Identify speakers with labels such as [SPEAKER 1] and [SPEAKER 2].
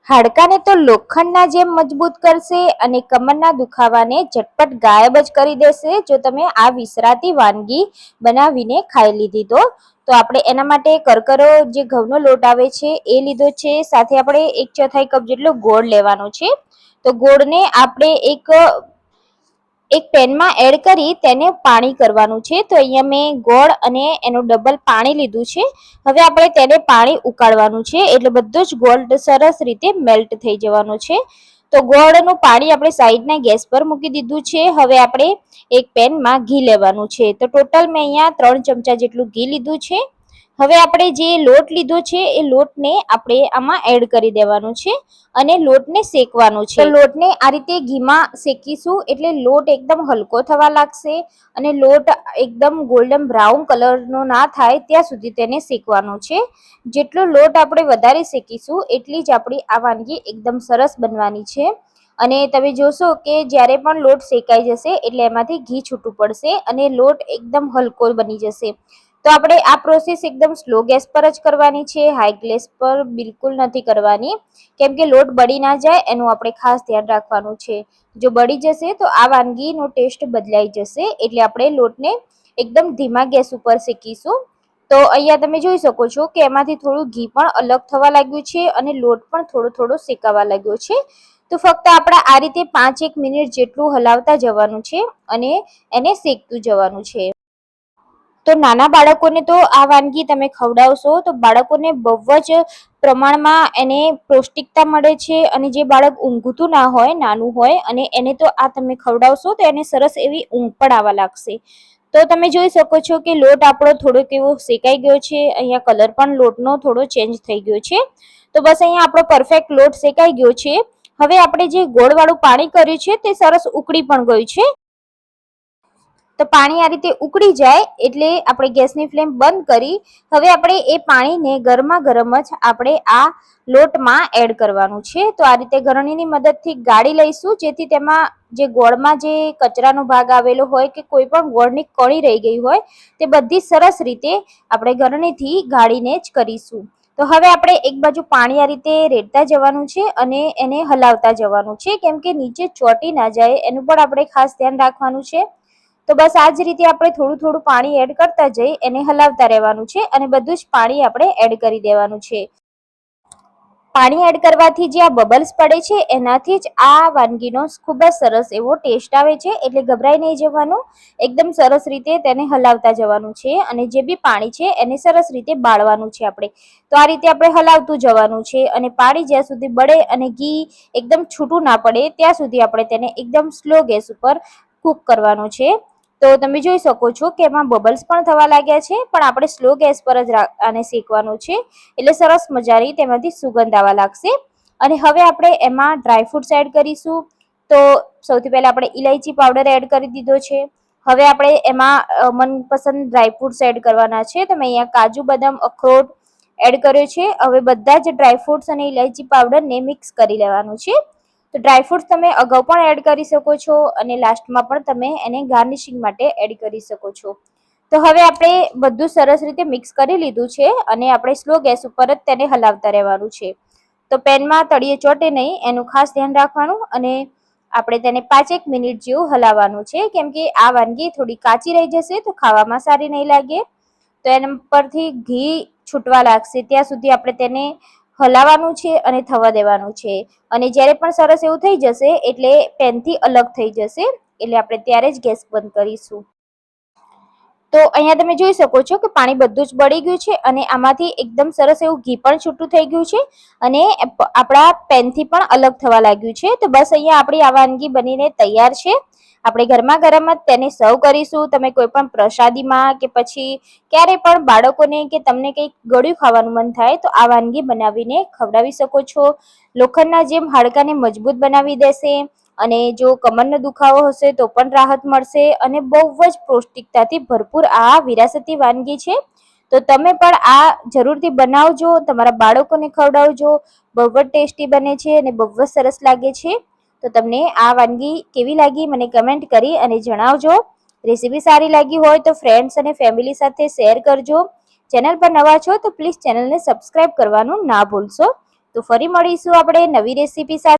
[SPEAKER 1] હાડકાને તો લોખંડના જેમ મજબૂત કરશે અને કમરના દુખાવાને ઝટપટ ગાયબ જ કરી દેશે જો તમે આ વિસરાતી વાનગી બનાવીને ખાઈ લીધી તો આપણે એના માટે કરકરો જે ઘઉંનો લોટ આવે છે એ લીધો છે, સાથે આપણે 1/4 કપ જેટલો ગોળ લેવાનો છે। તો ગોળને આપણે એક પેનમાં એડ કરી તેને પાણી કરવાનું છે। તો અહીંયા મેં ગોળ અને એનું ડબલ પાણી લીધું છે। હવે આપણે તેને પાણી ઉકાળવાનું છે એટલે બધું જ ગોળ સરસ રીતે મેલ્ટ થઈ જવાનું છે। તો ગોળનું પાણી આપણે સાઈડના ગેસ પર મૂકી દીધું છે। હવે આપણે એક પેનમાં ઘી લેવાનું છે। તો ટોટલ મેં અહીંયા 3 ચમચા જેટલું ઘી લીધું છે। હવે આપણે જે લોટ લીધો છે એ લોટને આપણે આમાં એડ કરી દેવાનું છે અને લોટને શેકવાનો છે। તો લોટને આ રીતે ઘીમાં શેકીશું એટલે લોટ એકદમ હલકો થવા લાગશે અને લોટ એકદમ ગોલ્ડન બ્રાઉન કલરનો ના થાય ત્યાં સુધી તેને શેકવાનો છે। જેટલો લોટ આપણે વધારે શેકીશું એટલી જ આપણી આ વાનગી એકદમ સરસ બનવાની છે। અને તમે જોશો કે જ્યારે પણ લોટ શેકાઈ જશે એટલે એમાંથી ઘી છૂટું પડશે અને લોટ એકદમ હલકો બની જશે। તો આપણે આ પ્રોસેસ એકદમ સ્લો ગેસ પર જ કરવાની છે, હાઈ ગેસ પર બિલકુલ નથી કરવાની, કેમ કે લોટ બળી ના જાય એનું આપણે ખાસ ધ્યાન રાખવાનું છે। જો બળી જશે તો આ વાનગીનો ટેસ્ટ બદલાઈ જશે, એટલે આપણે લોટને એકદમ ધીમા ગેસ ઉપર શેકીશું। તો અહીંયા તમે જોઈ શકો છો કે એમાંથી થોડું ઘી પણ અલગ થવા લાગ્યું છે અને લોટ પણ થોડો થોડો શેકાવા લાગ્યો છે। તો ફક્ત આપણે આ રીતે 5-1 મિનિટ જેટલું હલાવતા જવાનું છે અને એને શેકતું જવાનું છે। તો નાના બાળકોને તો આ વાનગી તમે ખવડાવશો તો બાળકોને બહુ જ પ્રમાણમાં એને પૌષ્ટિકતા મળે છે અને જે બાળક ઊંઘતું ના હોય, નાનું હોય, અને એને તો આ તમે ખવડાવશો તો એને સરસ એવી ઊંઘ પણ આવવા લાગશે। તો તમે જોઈ શકો છો કે લોટ આપણો થોડોક એવો શેકાઈ ગયો છે, અહીંયા કલર પણ લોટનો થોડો ચેન્જ થઈ ગયો છે। તો બસ અહીંયા આપણો પરફેક્ટ લોટ શેકાઈ ગયો છે। હવે આપણે જે ગોળવાળું પાણી કર્યું છે તે સરસ ઉકળી પણ ગયું છે। તો પાણી આ રીતે ઉકળી જાય એટલે આપણે ગેસની ફ્લેમ બંધ કરી હવે આપણે એ પાણીને ગરમા ગરમ જ આપણે આ લોટમાં એડ કરવાનું છે। તો આ રીતે ગરણીની મદદથી ગાળી લઈશું જેથી તેમાં જે ગોળમાં જે કચરાનો ભાગ આવેલો હોય કે કોઈ પણ ગોળની કણી રહી ગઈ હોય તે બધી સરસ રીતે આપણે ગરણીથી ગાળીને જ કરીશું। તો હવે આપણે એક બાજુ પાણી આ રીતે રેડતા જવાનું છે અને એને હલાવતા જવાનું છે, કેમ કે નીચે ચોંટી ના જાય એનું પણ આપણે ખાસ ધ્યાન રાખવાનું છે। તો બસ આ જ રીતે આપણે થોડું થોડું પાણી એડ કરતા જઈ એને હલાવતા રહેવાનું છે અને બધું જ પાણી આપણે એડ કરી દેવાનું છે। પાણી એડ કરવાથી જે આ બબલ્સ પડે છે એનાથી જ આ વાનગીનો ખૂબ જ સરસ એવો ટેસ્ટ આવે છે, એટલે ગભરાઈ નહીં જવાનું, એકદમ સરસ રીતે તેને હલાવતા જવાનું છે અને જે બી પાણી છે એને સરસ રીતે બાળવાનું છે આપણે। તો આ રીતે આપણે હલાવતું જવાનું છે અને પાણી જ્યાં સુધી બળે અને ઘી એકદમ છૂટું ના પડે ત્યાં સુધી આપણે તેને એકદમ સ્લો ગેસ ઉપર કૂક કરવાનું છે। તો તમે જોઈ શકો છો કે એમાં બબલ્સ પણ થવા લાગ્યા છે, પણ આપણે સ્લો ગેસ પર જ આને શેકવાનું છે એટલે સરસ મજાની તેમાંથી સુગંધ આવવા લાગશે। અને હવે આપણે એમાં ડ્રાયફ્રૂટ્સ એડ કરીશું। તો સૌથી પહેલા આપણે ઇલાયચી પાવડર એડ કરી દીધો છે। હવે આપણે એમાં મનપસંદ ડ્રાયફ્રૂટ્સ એડ કરવાના છે। તો મેં અહીંયા કાજુ, બદામ, અખરોટ એડ કર્યો છે। હવે બધા જ ડ્રાયફ્રૂટ્સ અને ઇલાયચી પાવડરને મિક્સ કરી લેવાનું છે। તો ડ્રાયફ્રૂટ્સ તમે અગાઉ પણ એડ કરી શકો છો અને લાસ્ટમાં પણ તમે એને ગાર્નિશિંગ માટે એડ કરી શકો છો। તો હવે આપણે બધું સરસ રીતે મિક્સ કરી લીધું છે અને આપણે સ્લો ગેસ ઉપર જ તેને હલાવતા રહેવાનું છે। તો પેનમાં તળિયે ચોટે નહીં એનું ખાસ ધ્યાન રાખવાનું અને આપણે તેને 5-1 મિનિટ જેવું હલાવવાનું છે, કેમ કે આ વાનગી થોડી કાચી રહી જશે તો ખાવામાં સારી નહીં લાગે। તો એના પરથી ઘી છૂટવા લાગશે ત્યાં સુધી આપણે તેને હલાવવાનું છે અને થવા દેવાનું છે અને જ્યારે પણ સરસ એવું થઈ જશે એટલે પેનથી અલગ થઈ જશે એટલે આપણે ત્યારે જ ગેસ બંધ કરીશું। તો અહીંયા તમે જોઈ શકો છો કે પાણી બધું જ બળી ગયું છે અને આમાંથી એકદમ સરસ એવું ઘી પણ છૂટું થઈ ગયું છે અને આપણા પેનથી પણ અલગ થવા લાગ્યું છે। તો બસ અહીંયા આપણી આ વાનગી બનીને તૈયાર છે। આપણે ગરમા ગરમ જ તેને સર્વ કરીશું। તમે કોઈ પણ પ્રસાદીમાં કે પછી ક્યારે પણ બાળકોને કે તમને કંઈક ગળ્યું ખાવાનું મન થાય તો આ વાનગી બનાવીને ખવડાવી શકો છો। લોખંડના જેમ હાડકાને મજબૂત બનાવી દેશે અને જો કમરનો દુખાવો હશે તો પણ રાહત મળશે અને બહુ જ પૌષ્ટિકતાથી ભરપૂર આ વિરાસતી વાનગી છે। તો તમે પણ આ જરૂરથી બનાવજો, તમારા બાળકોને ખવડાવજો, બહુ જ ટેસ્ટી બને છે અને બહુ જ સરસ લાગે છે। તો તમને આ વાનગી કેવી લાગી મને કમેન્ટ કરી અને જણાવજો। રેસીપી સારી લાગી હોય તો ફ્રેન્ડ્સ અને ફેમિલી સાથે શેર કરજો। ચેનલ પર નવા છો તો પ્લીઝ ચેનલને સબસ્ક્રાઇબ કરવાનું ના ભૂલશો। તો ફરી મળીશું આપણે નવી રેસીપી સાથે.